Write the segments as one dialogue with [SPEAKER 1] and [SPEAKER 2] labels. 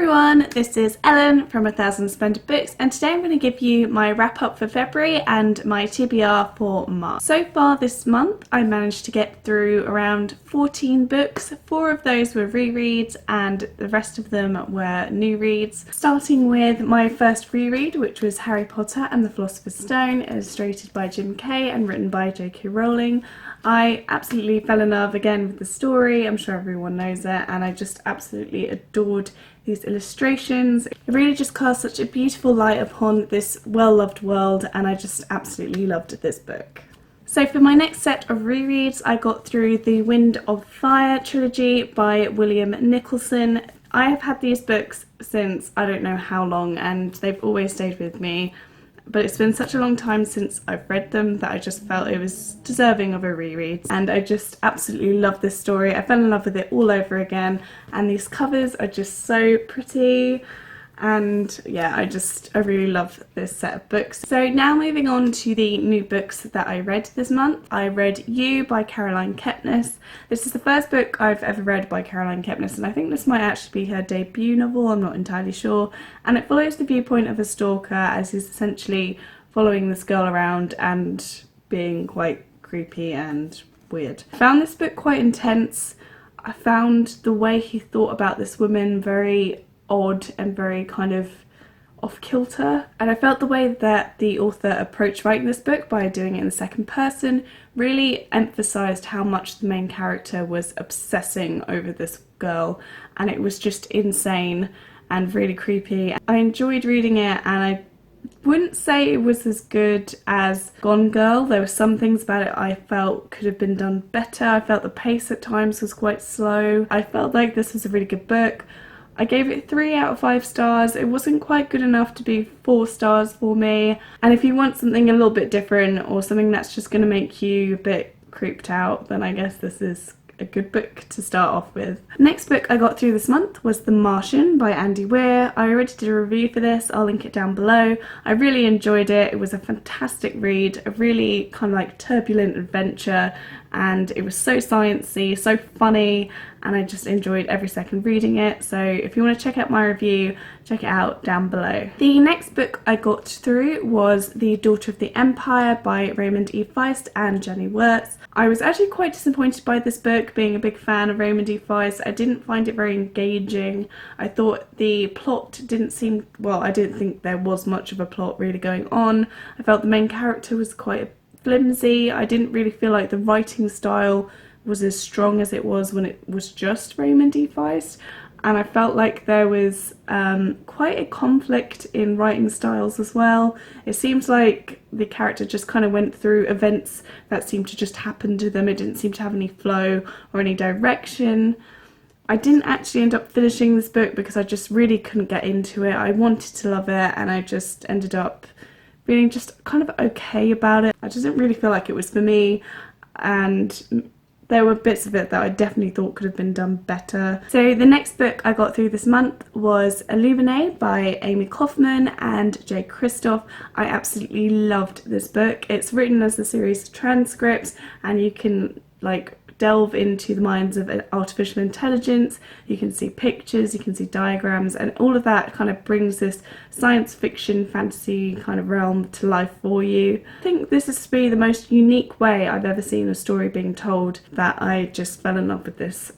[SPEAKER 1] everyone, this is Ellen from 1000 Splendid Books, and today I'm going to give you my wrap up for February and my TBR for March. So far this month I managed to get through around 14 books. 4 of those were rereads and the rest of them were new reads. Starting with my first reread, which was Harry Potter and the Philosopher's Stone, illustrated by Jim Kay and written by J.K. Rowling. I absolutely fell in love again with the story. I'm sure everyone knows it, and I just absolutely adored these illustrations. It really just cast such a beautiful light upon this well-loved world, and I just absolutely loved this book. So for my next set of rereads, I got through the Wind of Fire trilogy by William Nicholson. I have had these books since I don't know how long, and they've always stayed with me. But it's been such a long time since I've read them that I just felt it was deserving of a reread. And I just absolutely love this story. I fell in love with it all over again, and these covers are just so pretty. And yeah, I really love this set of books. So now moving on to the new books that I read this month. I read You by Caroline Kepnes. This is the first book I've ever read by Caroline Kepnes, and I think this might actually be her debut novel, I'm not entirely sure. And it follows the viewpoint of a stalker as he's essentially following this girl around and being quite creepy and weird. I found this book quite intense. I found the way he thought about this woman very odd and very kind of off-kilter, and I felt the way that the author approached writing this book by doing it in the second person really emphasised how much the main character was obsessing over this girl, and it was just insane and really creepy. I enjoyed reading it, and I wouldn't say it was as good as Gone Girl. There were some things about it I felt could have been done better. I felt the pace at times was quite slow. I felt like this was a really good book. I gave it 3 out of 5 stars. It wasn't quite good enough to be 4 stars for me. And if you want something a little bit different, or something that's just going to make you a bit creeped out, then I guess this is a good book to start off with. Next book I got through this month was The Martian by Andy Weir. I already did a review for this, I'll link it down below. I really enjoyed it. It was a fantastic read, a really kind of like turbulent adventure, and it was so sciencey, so funny, and I just enjoyed every second reading it. So if you want to check out my review, check it out down below. The next book I got through was The Daughter of the Empire by Raymond E. Feist and Jenny Wirtz. I was actually quite disappointed by this book, being a big fan of Raymond E. Feist. I didn't find it very engaging. I thought the plot didn't seem, well, I didn't think there was much of a plot really going on. I felt the main character was quite flimsy. I didn't really feel like the writing style was as strong as it was when it was just Raymond E. Feist, and I felt like there was quite a conflict in writing styles as well. It seems like the character just kind of went through events that seemed to just happen to them. It didn't seem to have any flow or any direction. I didn't actually end up finishing this book because I just really couldn't get into it. I wanted to love it, and I just ended up feeling just kind of okay about it. I just didn't really feel like it was for me, and there were bits of it that I definitely thought could have been done better. So the next book I got through this month was Illuminae by Amy Kaufman and Jay Kristoff. I absolutely loved this book. It's written as a series of transcripts, and you can like delve into the minds of artificial intelligence. You can see pictures, you can see diagrams, and all of that kind of brings this science fiction fantasy kind of realm to life for you. I think this is to be the most unique way I've ever seen a story being told, that I just fell in love with this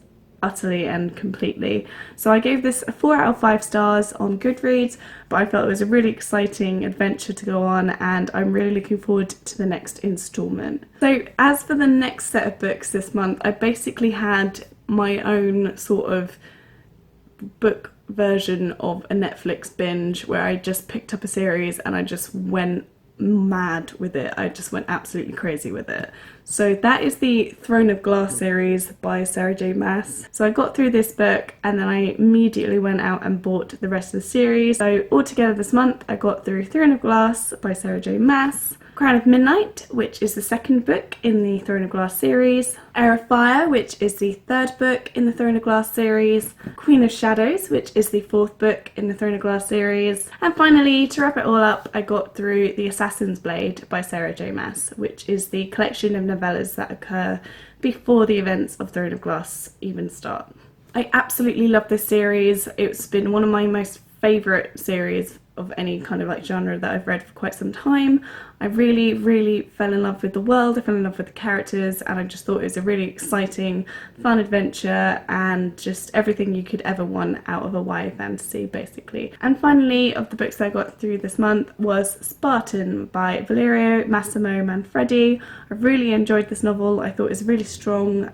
[SPEAKER 1] utterly and completely. So I gave this a 4 out of 5 stars on Goodreads, but I felt it was a really exciting adventure to go on, and I'm really looking forward to the next instalment. So as for the next set of books this month, I basically had my own sort of book version of a Netflix binge where I just picked up a series and I just went mad with it. I just went absolutely crazy with it. So that is the Throne of Glass series by Sarah J Maas. So I got through this book and then I immediately went out and bought the rest of the series. So altogether this month I got through Throne of Glass by Sarah J Maas, Crown of Midnight, which is the second book in the Throne of Glass series, Heir of Fire, which is the third book in the Throne of Glass series, Queen of Shadows, which is the fourth book in the Throne of Glass series, and finally, to wrap it all up, I got through The Assassin's Blade by Sarah J Maas, which is the collection of novellas that occur before the events of Throne of Glass even start. I absolutely love this series. It's been one of my most favourite series of any kind of like genre that I've read for quite some time. I really fell in love with the world, I fell in love with the characters, and I just thought it was a really exciting, fun adventure and just everything you could ever want out of a YA fantasy, basically. And finally, of the books that I got through this month was Spartan by Valerio Massimo Manfredi. I really enjoyed this novel. I thought it was a really strong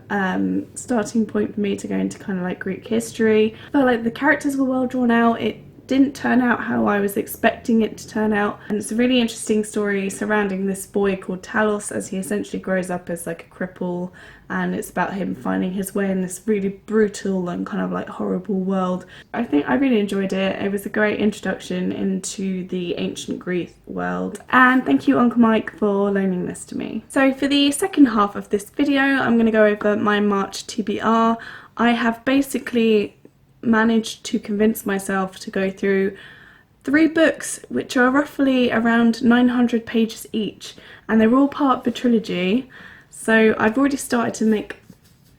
[SPEAKER 1] starting point for me to go into kind of like Greek history. I felt like the characters were well drawn out. It didn't turn out how I was expecting it to turn out, and it's a really interesting story surrounding this boy called Talos as he essentially grows up as like a cripple, and it's about him finding his way in this really brutal and kind of like horrible world. I think I really enjoyed it. It was a great introduction into the ancient Greek world, and thank you Uncle Mike for loaning this to me. So for the second half of this video I'm going to go over my March TBR. I have basically managed to convince myself to go through 3 books which are roughly around 900 pages each, and they're all part of the trilogy. So I've already started to make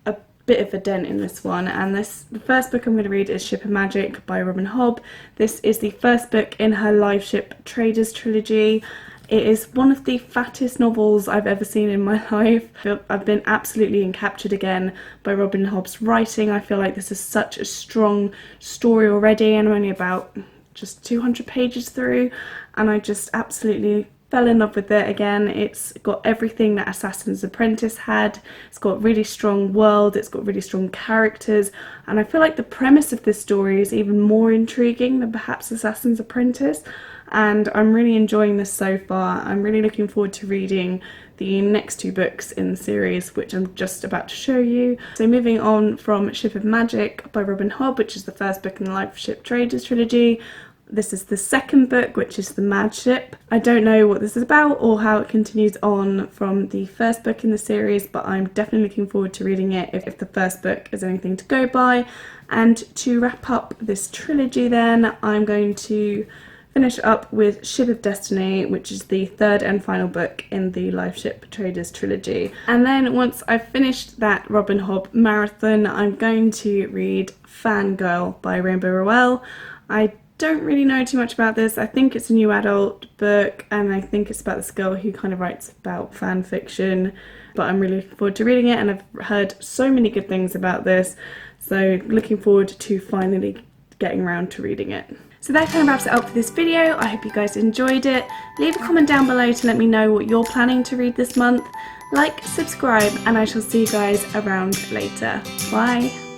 [SPEAKER 1] a bit of a dent in this one, and the first book I'm going to read is Ship of Magic by Robin Hobb. This is the first book in her Live Ship Traders trilogy. It is one of the fattest novels I've ever seen in my life. I've been absolutely encaptured again by Robin Hobb's writing. I feel like this is such a strong story already, and I'm only about just 200 pages through, and I just absolutely fell in love with it again. It's got everything that Assassin's Apprentice had. It's got a really strong world, it's got really strong characters, and I feel like the premise of this story is even more intriguing than perhaps Assassin's Apprentice. And I'm really enjoying this so far. I'm really looking forward to reading the next 2 books in the series, which I'm just about to show you. So moving on from Ship of Magic by Robin Hobb, which is the first book in the Life Ship Traders trilogy. This is the second book, which is The Mad Ship. I don't know what this is about or how it continues on from the first book in the series, but I'm definitely looking forward to reading it if the first book is anything to go by. And to wrap up this trilogy then, I'm going to finish up with Ship of Destiny, which is the third and final book in the Live Ship Traders trilogy. And then once I've finished that Robin Hobb marathon, I'm going to read Fangirl by Rainbow Rowell. I don't really know too much about this. I think it's a new adult book, and I think it's about this girl who kind of writes about fan fiction, but I'm really looking forward to reading it, and I've heard so many good things about this, so looking forward to finally getting around to reading it. So that kind of wraps it up for this video. I hope you guys enjoyed it. Leave a comment down below to let me know what you're planning to read this month. Like, subscribe, and I shall see you guys around later. Bye!